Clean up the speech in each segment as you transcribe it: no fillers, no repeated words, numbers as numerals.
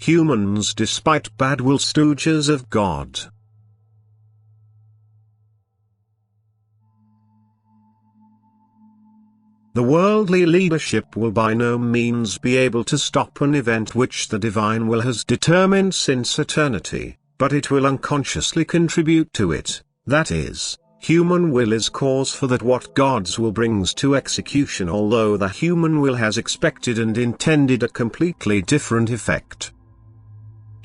humans despite bad will stooges of God. The worldly leadership will by no means be able to stop an event which the divine will has determined since eternity, but it will unconsciously contribute to it. That is, human will is cause for that what God's will brings to execution, although the human will has expected and intended a completely different effect.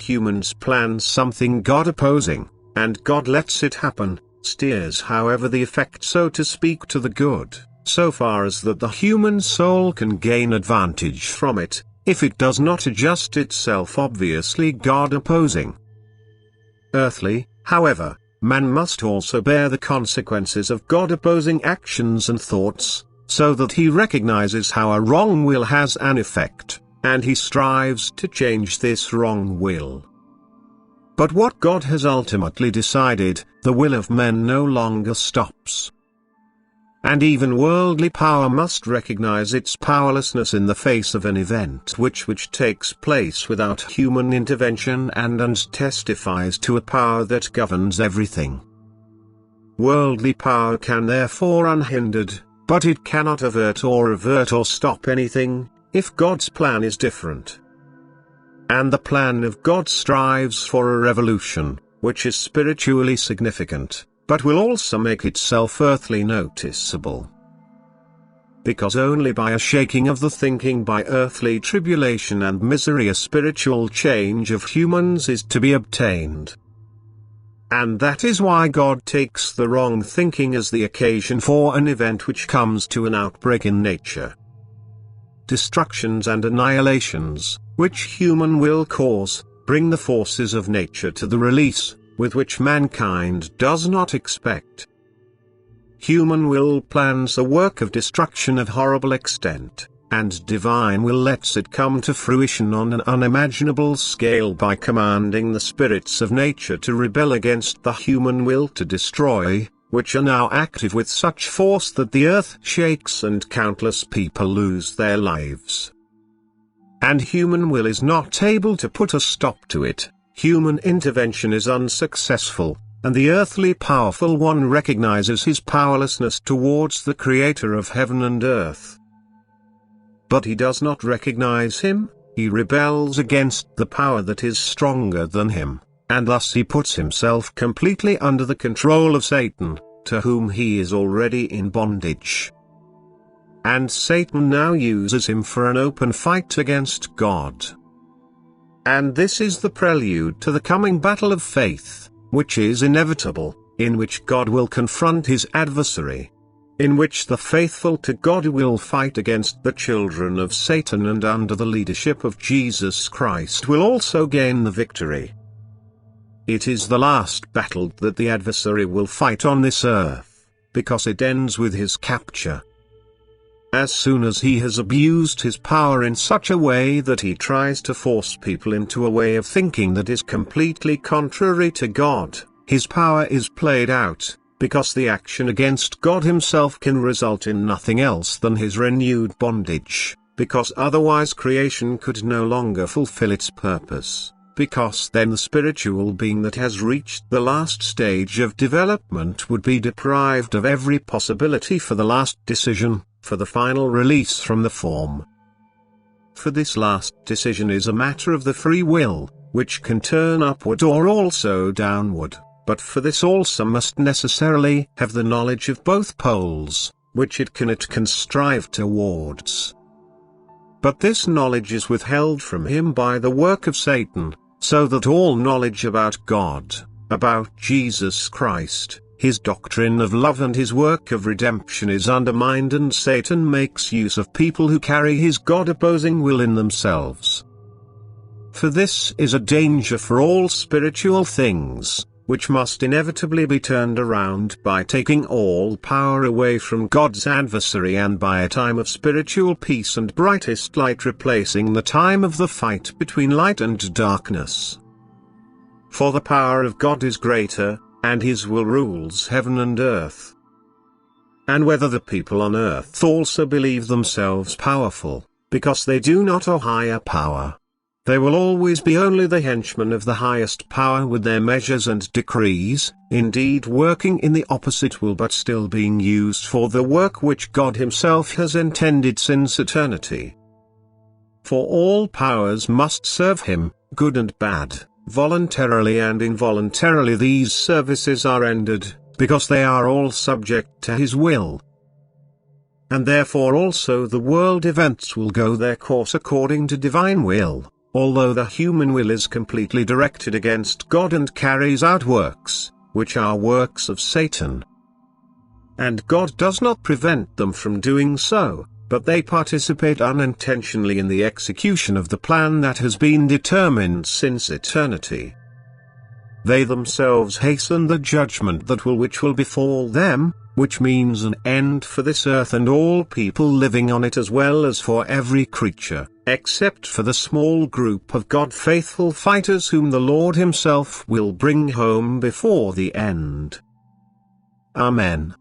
Humans plan something God opposing, and God lets it happen, steers however the effect so to speak to the good, so far as that the human soul can gain advantage from it. If it does not adjust itself, obviously God opposing. Earthly, however, man must also bear the consequences of God opposing actions and thoughts, so that he recognizes how a wrong will has an effect, and he strives to change this wrong will. But what God has ultimately decided, the will of men no longer stops. And even worldly power must recognize its powerlessness in the face of an event which takes place without human intervention and testifies to a power that governs everything. Worldly power can therefore unhindered, but it cannot avert or revert or stop anything, if God's plan is different. And the plan of God strives for a revolution, which is spiritually significant, but will also make itself earthly noticeable. Because only by a shaking of the thinking by earthly tribulation and misery a spiritual change of humans is to be obtained. And that is why God takes the wrong thinking as the occasion for an event which comes to an outbreak in nature. Destructions and annihilations, which human will cause, bring the forces of nature to the release, with which mankind does not expect. Human will plans a work of destruction of horrible extent, and divine will lets it come to fruition on an unimaginable scale by commanding the spirits of nature to rebel against the human will to destroy, which are now active with such force that the earth shakes and countless people lose their lives. And human will is not able to put a stop to it. Human intervention is unsuccessful, and the earthly powerful one recognizes his powerlessness towards the Creator of heaven and earth. But he does not recognize him, he rebels against the power that is stronger than him, and thus he puts himself completely under the control of Satan, to whom he is already in bondage. And Satan now uses him for an open fight against God. And this is the prelude to the coming battle of faith, which is inevitable, in which God will confront his adversary. In which the faithful to God will fight against the children of Satan, and under the leadership of Jesus Christ will also gain the victory. It is the last battle that the adversary will fight on this earth, because it ends with his capture. As soon as he has abused his power in such a way that he tries to force people into a way of thinking that is completely contrary to God, his power is played out, because the action against God himself can result in nothing else than his renewed bondage, because otherwise creation could no longer fulfill its purpose, because then the spiritual being that has reached the last stage of development would be deprived of every possibility for the last decision, for the final release from the form. For this last decision is a matter of the free will, which can turn upward or also downward, but for this also must necessarily have the knowledge of both poles, which it can strive towards. But this knowledge is withheld from him by the work of Satan, so that all knowledge about God, about Jesus Christ, his doctrine of love and his work of redemption is undermined, and Satan makes use of people who carry his God-opposing will in themselves. For this is a danger for all spiritual things, which must inevitably be turned around by taking all power away from God's adversary, and by a time of spiritual peace and brightest light replacing the time of the fight between light and darkness. For the power of God is greater, and his will rules heaven and earth. And whether the people on earth also believe themselves powerful, because they do not a higher power, They will always be only the henchmen of the highest power with their measures and decrees, indeed working in the opposite will but still being used for the work which God Himself has intended since eternity. For all powers must serve Him, good and bad, voluntarily and involuntarily these services are rendered, because they are all subject to His will. And therefore also the world events will go their course according to divine will, although the human will is completely directed against God and carries out works, which are works of Satan. And God does not prevent them from doing so, but they participate unintentionally in the execution of the plan that has been determined since eternity. They themselves hasten the judgment which will befall them, which means an end for this earth and all people living on it as well as for every creature, except for the small group of God-faithful fighters whom the Lord Himself will bring home before the end. Amen.